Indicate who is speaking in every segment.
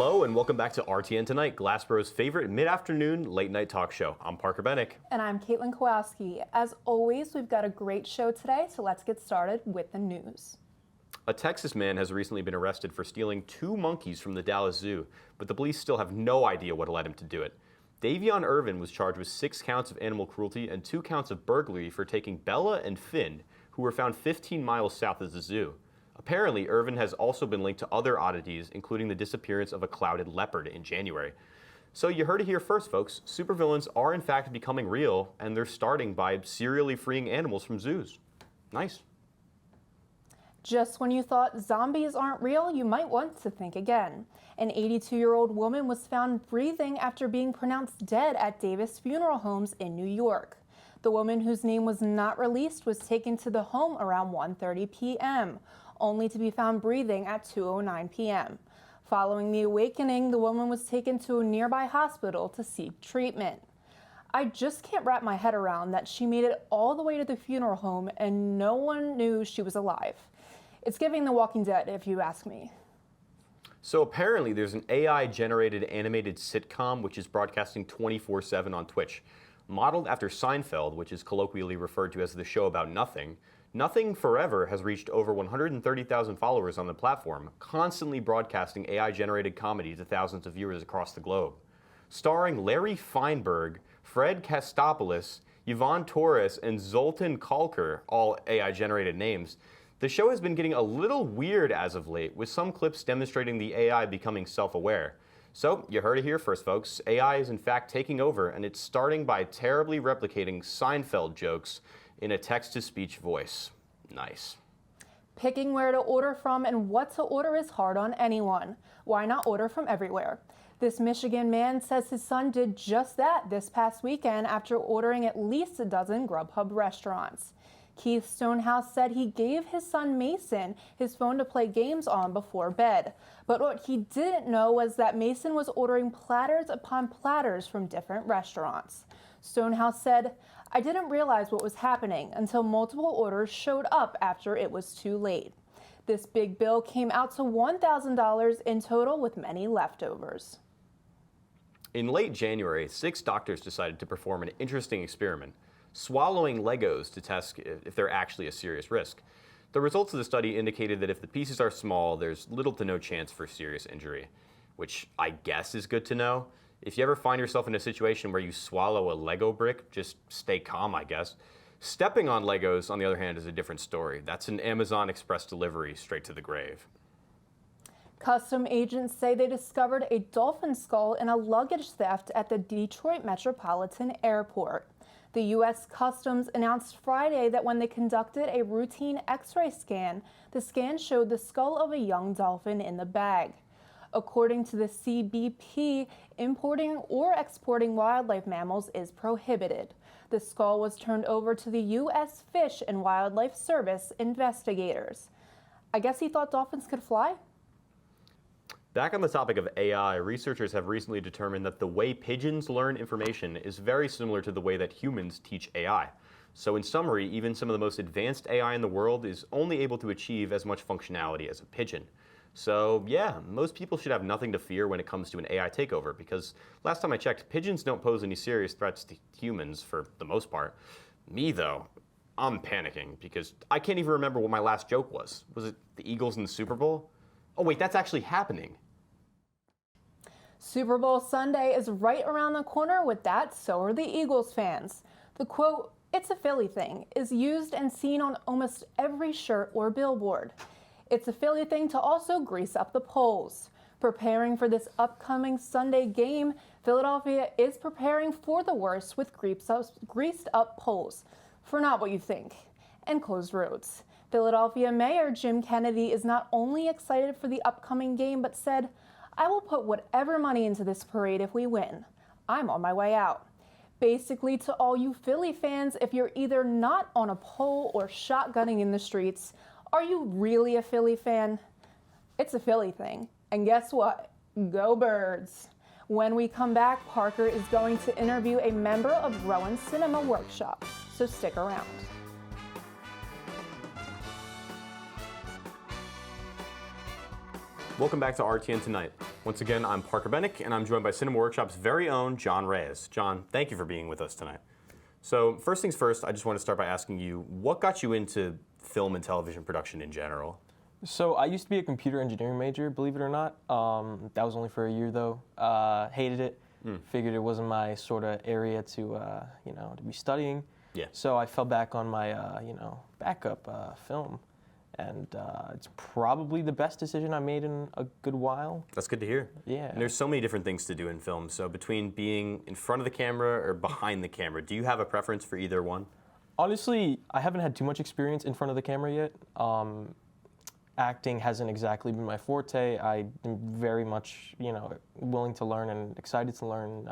Speaker 1: Hello and welcome back to RTN Tonight, Glassborough's favorite mid-afternoon late-night talk show. I'm Parker Bennick.
Speaker 2: And I'm Caitlin Kowalski. As always, we've got a great show today, so let's get started with the news.
Speaker 1: A Texas man has recently been arrested for stealing 2 monkeys from the Dallas Zoo, but the police still have no idea what led him to do it. Davion Irvin was charged with 6 counts of animal cruelty and 2 counts of burglary for taking Bella and Finn, who were found 15 miles south of the zoo. Apparently, Irvin has also been linked to other oddities, including the disappearance of a clouded leopard in January. So you heard it here first, folks. Supervillains are in fact becoming real, and they're starting by serially freeing animals from zoos. Nice.
Speaker 2: Just when you thought zombies aren't real, you might want to think again. An 82-year-old woman was found breathing after being pronounced dead at Davis Funeral Homes in New York. The woman, whose name was not released, was taken to the home around 1:30 p.m., only to be found breathing at 2:09 p.m. Following the awakening, the woman was taken to a nearby hospital to seek treatment. I just can't wrap my head around that she made it all the way to the funeral home and no one knew she was alive. It's giving The Walking Dead, if you ask me.
Speaker 1: So apparently there's an AI-generated animated sitcom which is broadcasting 24/7 on Twitch. Modeled after Seinfeld, which is colloquially referred to as the show about nothing, Nothing Forever has reached over 130,000 followers on the platform, constantly broadcasting AI-generated comedy to thousands of viewers across the globe. Starring Larry Feinberg, Fred Castopoulos, Yvonne Torres, and Zoltan Kalker, all AI-generated names, the show has been getting a little weird as of late, with some clips demonstrating the AI becoming self-aware. So, you heard it here first, folks. AI is in fact taking over, and it's starting by terribly replicating Seinfeld jokes in a text-to-speech voice. Nice.
Speaker 2: Picking where to order from and what to order is hard on anyone. Why not order from everywhere? This Michigan man says his son did just that this past weekend after ordering at least a dozen Grubhub restaurants. Keith Stonehouse said he gave his son Mason his phone to play games on before bed. But what he didn't know was that Mason was ordering platters upon platters from different restaurants. Stonehouse said, "I didn't realize what was happening until multiple orders showed up after it was too late." This big bill came out to $1,000 in total, with many leftovers.
Speaker 1: In late January, 6 doctors decided to perform an interesting experiment, swallowing Legos to test if they're actually a serious risk. The results of the study indicated that if the pieces are small, there's little to no chance for serious injury, which I guess is good to know. If you ever find yourself in a situation where you swallow a Lego brick, just stay calm, I guess. Stepping on Legos, on the other hand, is a different story. That's an Amazon Express delivery straight to the grave.
Speaker 2: Custom agents say they discovered a dolphin skull in a luggage theft at the Detroit Metropolitan Airport. The U.S. Customs announced Friday that when they conducted a routine X-ray scan, the scan showed the skull of a young dolphin in the bag. According to the CBP, importing or exporting wildlife mammals is prohibited. The skull was turned over to the U.S. Fish and Wildlife Service investigators. I guess he thought dolphins could fly?
Speaker 1: Back on the topic of AI, researchers have recently determined that the way pigeons learn information is very similar to the way that humans teach AI. So in summary, even some of the most advanced AI in the world is only able to achieve as much functionality as a pigeon. So yeah, most people should have nothing to fear when it comes to an AI takeover, because last time I checked, pigeons don't pose any serious threats to humans for the most part. Me though, I'm panicking because I can't even remember what my last joke was. Was it the Eagles in the Super Bowl? Oh wait, that's actually happening.
Speaker 2: Super Bowl Sunday is right around the corner. With that, so are the Eagles fans. The quote, "It's a Philly thing," is used and seen on almost every shirt or billboard. It's a Philly thing to also grease up the polls. Preparing for this upcoming Sunday game, Philadelphia is preparing for the worst with greased up polls. For not what you think. And closed roads. Philadelphia Mayor Jim Kennedy is not only excited for the upcoming game, but said, "I will put whatever money into this parade if we win. I'm on my way out." Basically, to all you Philly fans, if you're either not on a pole or shotgunning in the streets, are you really a Philly fan? It's a Philly thing. And guess what? Go Birds. When we come back, Parker is going to interview a member of Rowan's Cinema Workshop, so stick around.
Speaker 1: Welcome back to RTN Tonight. Once again, I'm Parker Bennick, and I'm joined by Cinema Workshop's very own John Reyes. John, thank you for being with us tonight. So, first things first, I just want to start by asking you, what got you into film and television production in general?
Speaker 3: So I used to be a computer engineering major, believe it or not. That was only for a year though. Hated it. Figured it wasn't my sort of area to be studying.
Speaker 1: Yeah.
Speaker 3: So I fell back on my backup film, and it's probably the best decision I made in a good while.
Speaker 1: That's good to hear.
Speaker 3: Yeah.
Speaker 1: And there's so many different things to do in film. So between being in front of the camera or behind the camera, do you have a preference for either one?
Speaker 3: Honestly, I haven't had too much experience in front of the camera yet. Acting hasn't exactly been my forte. I am very much, willing to learn and excited to learn,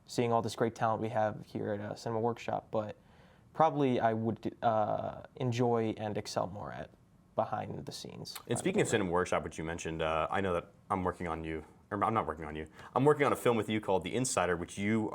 Speaker 3: seeing all this great talent we have here at Cinema Workshop. But probably I would enjoy and excel more at behind the scenes.
Speaker 1: And speaking of Cinema Workshop, which you mentioned, I know that I'm working on I'm working on a film with you called The Insider, which you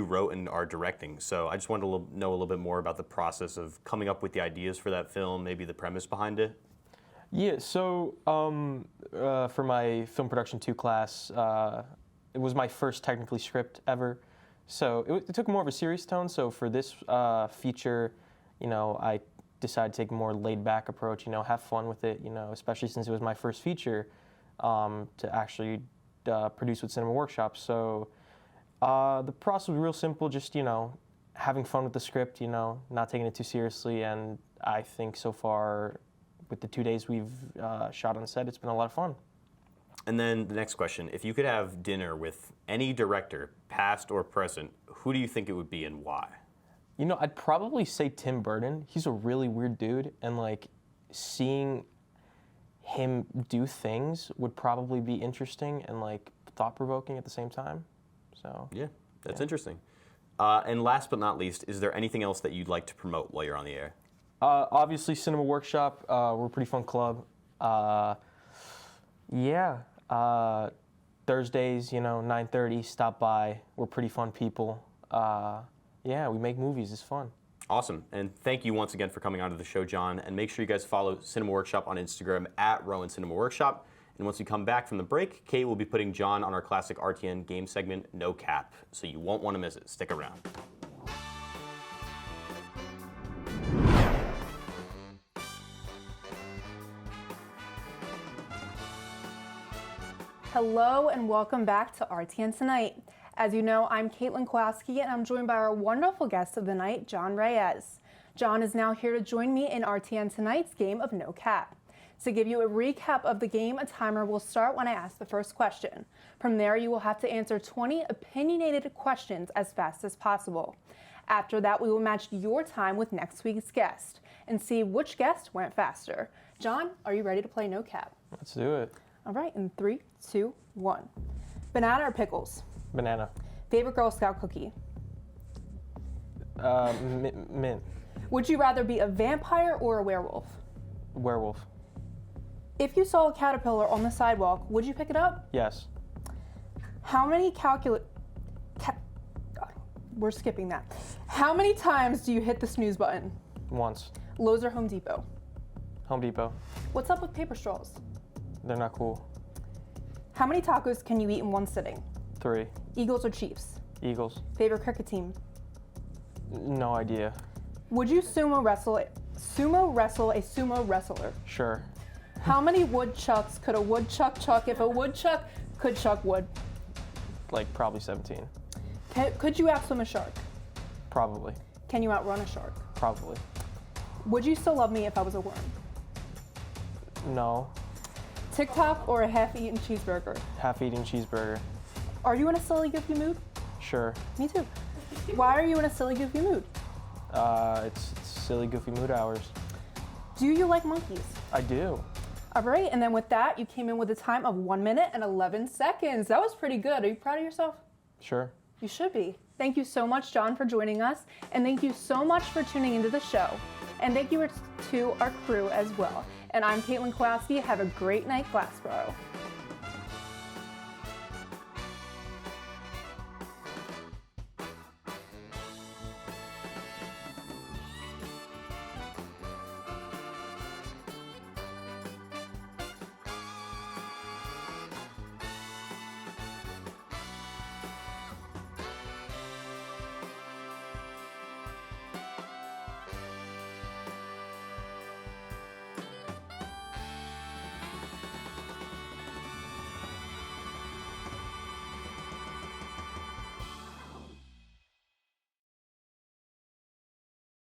Speaker 1: wrote and are directing. So I just wanted to know a little bit more about the process of coming up with the ideas for that film, maybe the premise behind it.
Speaker 3: Yeah, so for my Film Production 2 class, it was my first technically script ever. So it took more of a serious tone. So for this feature, I decided to take a more laid-back approach, have fun with it, especially since it was my first feature to actually produce with Cinema Workshop. So the process was real simple, just, having fun with the script, not taking it too seriously. And I think so far, with the 2 days we've shot on set, it's been a lot of fun.
Speaker 1: And then the next question, if you could have dinner with any director, past or present, who do you think it would be and why?
Speaker 3: I'd probably say Tim Burton. He's a really weird dude, and seeing him do things would probably be interesting and thought-provoking at the same time. So
Speaker 1: yeah, that's interesting. And last but not least, is there anything else that you'd like to promote while you're on the air?
Speaker 3: Obviously, Cinema Workshop, we're a pretty fun club. Thursdays, 9:30, stop by. We're pretty fun people. We make movies. It's fun.
Speaker 1: Awesome. And thank you once again for coming onto the show, John. And make sure you guys follow Cinema Workshop on Instagram at Rowan Cinema Workshop. And once we come back from the break, Kate will be putting John on our classic RTN game segment, No Cap. So you won't want to miss it. Stick around.
Speaker 2: Hello and welcome back to RTN Tonight. As you know, I'm Caitlin Kowalski and I'm joined by our wonderful guest of the night, John Reyes. John is now here to join me in RTN Tonight's game of No Cap. To give you a recap of the game, a timer will start when I ask the first question. From there, you will have to answer 20 opinionated questions as fast as possible. After that, we will match your time with next week's guest and see which guest went faster. John, are you ready to play No Cap?
Speaker 3: Let's do it.
Speaker 2: All right, in 3, 2, 1. Banana or pickles?
Speaker 3: Banana.
Speaker 2: Favorite Girl Scout cookie?
Speaker 3: Mint.
Speaker 2: Would you rather be a vampire or a werewolf?
Speaker 3: Werewolf.
Speaker 2: If you saw a caterpillar on the sidewalk, would you pick it up?
Speaker 3: Yes.
Speaker 2: How many We're skipping that. How many times do you hit the snooze button?
Speaker 3: Once.
Speaker 2: Lowe's or Home Depot?
Speaker 3: Home Depot.
Speaker 2: What's up with paper straws?
Speaker 3: They're not cool.
Speaker 2: How many tacos can you eat in one sitting?
Speaker 3: 3.
Speaker 2: Eagles or Chiefs?
Speaker 3: Eagles.
Speaker 2: Favorite cricket team?
Speaker 3: No idea.
Speaker 2: Would you sumo wrestle a sumo wrestler?
Speaker 3: Sure.
Speaker 2: How many woodchucks could a woodchuck chuck if a woodchuck could chuck wood?
Speaker 3: Probably 17.
Speaker 2: Could you outswim a shark?
Speaker 3: Probably.
Speaker 2: Can you outrun a shark?
Speaker 3: Probably.
Speaker 2: Would you still love me if I was a worm?
Speaker 3: No.
Speaker 2: TikTok or a half-eaten cheeseburger?
Speaker 3: Half-eating cheeseburger.
Speaker 2: Are you in a silly, goofy mood?
Speaker 3: Sure.
Speaker 2: Me too. Why are you in a silly, goofy mood?
Speaker 3: It's silly, goofy mood hours.
Speaker 2: Do you like monkeys?
Speaker 3: I do.
Speaker 2: All right, and then with that, you came in with a time of 1 minute and 11 seconds. That was pretty good. Are you proud of yourself?
Speaker 3: Sure.
Speaker 2: You should be. Thank you so much, John, for joining us, and thank you so much for tuning into the show. And thank you to our crew as well. And I'm Caitlin Kowalski. Have a great night, Glassboro.